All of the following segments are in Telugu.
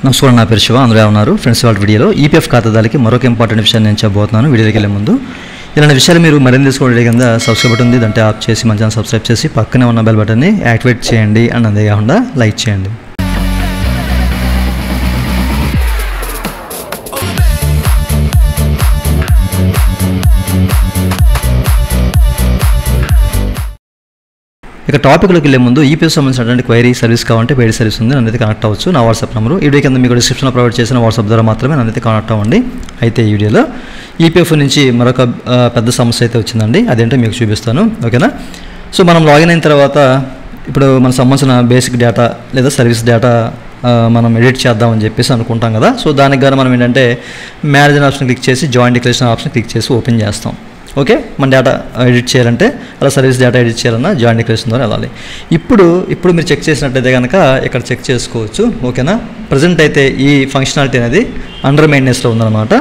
నమస్కారం, నా పేరు శివ. అందరూ ఉన్నారు ఫ్రెండ్స్. వాళ్ళ వీడియోలో ఈపీఎఫ్ ఖాతాదారులకి మరొక ఇంపార్టెంట్ విషయాన్ని నేను చెప్పబోతున్నాను. వీడియోకి వెళ్ళే ముందు ఇలాంటి విషయాలు మీరు మరింత తెలుసుకోవడం కింద సబ్స్క్రైబ్ బటన్ ఉంది, దాంట్లో ఆప్ చేసి మన ఛానల్ సబ్స్క్రైబ్ చేసి పక్కనే ఉన్న బెల్ బటన్ని యాక్టివేట్ చేయండి. అండ్ అంతే కాకుండా లైక్ చేయండి. ఇక టాపిక్లోకి వెళ్ళే ముందు ఈపీఎఫ్ సంబంధించినటువంటి క్వైరీ సర్వీస్ కావాలంటే పెయిడ్ సర్వీస్ ఉంది, నన్నైతే కనెక్ట్ అవ్వచ్చు. నా వాట్సాప్ నెంబరు ఈ వీడియో కింద మీకు డిస్క్రిప్షన్లో ప్రొవైడ్ చేసిన వాట్సాప్ ద్వారా మాత్రమే నన్నైతే కనెక్ట్ అవ్వండి. అయితే ఈ వీడియోలో ఈపీఎఫ్ నుంచి మరొక పెద్ద సమస్య అయితే వచ్చిందండి. అదేంటో మీకు చూపిస్తాను, ఓకేనా? సో మనం లాగిన్ అయిన తర్వాత ఇప్పుడు మనకు సంబంధించిన బేసిక్ డేటా లేదా సర్వీస్ డేటా మనం ఎడిట్ చేద్దామని చెప్పేసి అనుకుంటాం కదా. సో దానికి గాను మనం ఏంటంటే మ్యారేజ్ ఆప్షన్ క్లిక్ చేసి జాయింట్ డిక్లరేషన్ ఆప్షన్ క్లిక్ చేసి ఓపెన్ చేస్తాం. ఓకే, మన డేటా ఎడిట్ చేయాలంటే అలా సర్వీస్ డేటా ఎడిట్ చేయాలన్నా జాయింట్ డిక్లరేషన్ ద్వారా వెళ్ళాలి. ఇప్పుడు మీరు చెక్ చేసినట్టయితే కనుక ఇక్కడ చెక్ చేసుకోవచ్చు, ఓకేనా? ప్రజెంట్ అయితే ఈ ఫంక్షనాలిటీ అనేది అండర్ మెయింటెనెన్స్లో ఉందన్నమాట.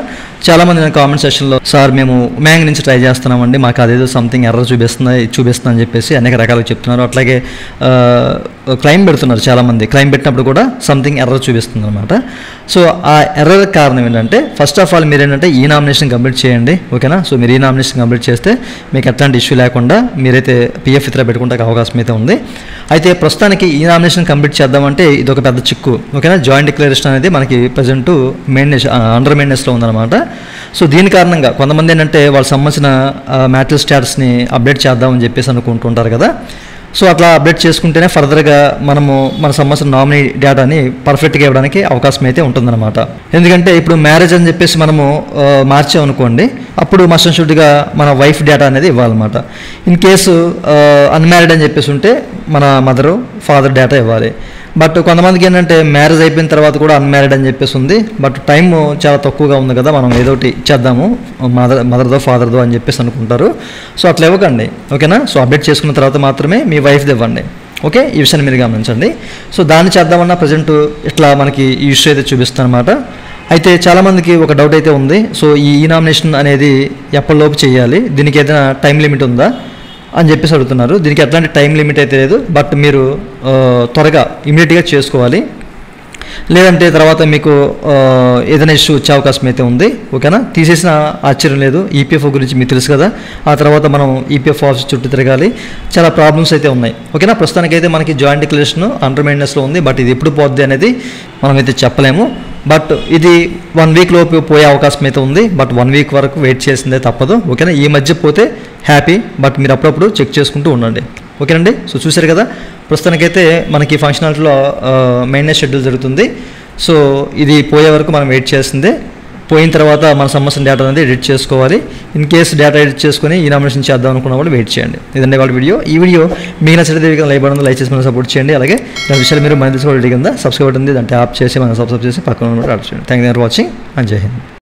చాలామంది నేను కామెంట్ సెక్షన్లో సార్ మేము మ్యాంగ్ నుంచి ట్రై చేస్తున్నామండి, మాకు అదేదో సంథింగ్ ఎర్రర్ చూపిస్తుందని చెప్పేసి అనేక రకాలుగా చెప్తున్నారు. అట్లాగే క్లైమ్ పెడుతున్నారు చాలామంది. క్లైమ్ పెట్టినప్పుడు కూడా సంథింగ్ ఎర్రర్ చూపిస్తుంది అనమాట. సో ఆ ఎర్రర్ కారణం ఏంటంటే ఫస్ట్ ఆఫ్ ఆల్ మీరు ఏంటంటే ఈ నామినేషన్ కంప్లీట్ చేయండి, ఓకేనా? సో మీరు ఈ నామినేషన్ కంప్లీట్ చేస్తే మీకు ఎట్లాంటి ఇష్యూ లేకుండా మీరైతే పిఎఫ్ ఇతర పెట్టుకుంటే అవకాశం అయితే ఉంది. అయితే ప్రస్తుతానికి ఈ నామినేషన్ కంప్లీట్ చేద్దామంటే ఇది ఒక పెద్ద చిక్కు, ఓకేనా? జాయింట్ డిక్లరేషన్ అనేది మనకి ప్రజెంట్ అండర్ మెయింటెనెన్స్లో ఉందన్నమాట. సో దీని కారణంగా కొంతమంది ఏంటంటే వాళ్ళకి సంబంధించిన మ్యాటల్ స్టాటస్ని అప్డేట్ చేద్దామని చెప్పేసి అనుకుంటుంటారు కదా. సో అట్లా అప్డేట్ చేసుకుంటేనే ఫర్దర్గా మనము మన సంబంధించిన నామినీ డేటాని పర్ఫెక్ట్గా ఇవ్వడానికి అవకాశం అయితే ఉంటుందన్నమాట. ఎందుకంటే ఇప్పుడు మ్యారేజ్ అని చెప్పేసి మనము మార్చామనుకోండి, అప్పుడు మస్ట్ అండ్ షుడ్గా మన వైఫ్ డేటా అనేది ఇవ్వాలన్నమాట. ఇన్ కేసు అన్మ్యారీడ్ అని చెప్పేసి ఉంటే మన మదరు ఫాదర్ డేటా ఇవ్వాలి. బట్ కొంతమందికి ఏంటంటే మ్యారేజ్ అయిపోయిన తర్వాత కూడా అన్మ్యారీడ్ అని చెప్పేసి ఉంది, బట్ టైం చాలా తక్కువగా ఉంది కదా, మనం ఏదో ఒకటి ఇచ్చేద్దాము మదర్దో ఫాదర్దో అని చెప్పేసి అనుకుంటారు. సో అట్లా ఇవ్వకండి, ఓకేనా? సో అప్డేట్ చేసుకున్న తర్వాత మాత్రమే మీ వైఫ్ది ఇవ్వండి, ఓకే? ఈ విషయాన్ని మీరు గమనించండి. సో దాన్ని చేద్దామన్నా ప్రజెంట్ ఇట్లా మనకి ఈ ఇష్యూ అయితే చూపిస్తుంది అనమాట. అయితే చాలామందికి ఒక డౌట్ అయితే ఉంది. సో ఈ నామినేషన్ అనేది ఎప్పటిలోపు చేయాలి, దీనికి ఏదైనా టైం లిమిట్ ఉందా అని చెప్పేసి అడుగుతున్నారు. దీనికి ఎట్లాంటి టైం లిమిట్ అయితే లేదు, బట్ మీరు త్వరగా ఇమీడియట్గా చేసుకోవాలి, లేదంటే తర్వాత మీకు ఏదైనా ఇష్యూ వచ్చే అవకాశం అయితే ఉంది, ఓకేనా? తీసేసిన ఆశ్చర్యం లేదు. ఈపీఎఫ్ గురించి మీకు తెలుసు కదా, ఆ తర్వాత మనం ఈపీఎఫ్ ఆఫీస్ చుట్టూ తిరగాలి, చాలా ప్రాబ్లమ్స్ అయితే ఉన్నాయి, ఓకేనా? ప్రస్తుతానికైతే మనకి జాయింట్ డిక్లరేషన్ అండర్ మెయింటెనెన్స్లో ఉంది, బట్ ఇది ఎప్పుడు పోద్ది అనేది మనమైతే చెప్పలేము. బట్ ఇది 1 వీక్ లోపు పోయే అవకాశం అయితే ఉంది, బట్ 1 వీక్ వరకు వెయిట్ చేసిందే తప్పదు, ఓకేనా? ఈ మధ్య పోతే హ్యాపీ, బట్ మీరు అప్పుడప్పుడు చెక్ చేసుకుంటూ ఉండండి, ఓకేనండి? సో చూసారు కదా, ప్రస్తుతానికైతే మనకి ఫంక్షనాలిటీలో మెయింటెనెన్స్ షెడ్యూల్ జరుగుతుంది. సో ఇది పోయే వరకు మనం వెయిట్ చేసిందే. పోయిన తర్వాత మన సంబంధించిన డేటా అనేది ఎడిట్ చేసుకోవాలి. ఇన్ కేసు డేటా ఎడిట్ చేసుకొని ఈ నామినేషన్ చేద్దాం అనుకున్న వాళ్ళు వెయిట్ చేయండి. ఇదండి వాళ్ళ వీడియో. ఈ వీడియో మీకు నచ్చితే లైక్ బటన్ లైక్ చేసి మనం సపోర్ట్ చేయండి. అలాగే దాని విషయాలు మీరు మన తెలుసుకోవాలి కింద సబ్స్క్రైబ్ ఉంది, దాంట్లో యాప్ చేసి మనం సబ్స్క్రైబ్ చేసి పక్కన ఆర్డర్ చేయండి. Thank you for watching and జై హింద్.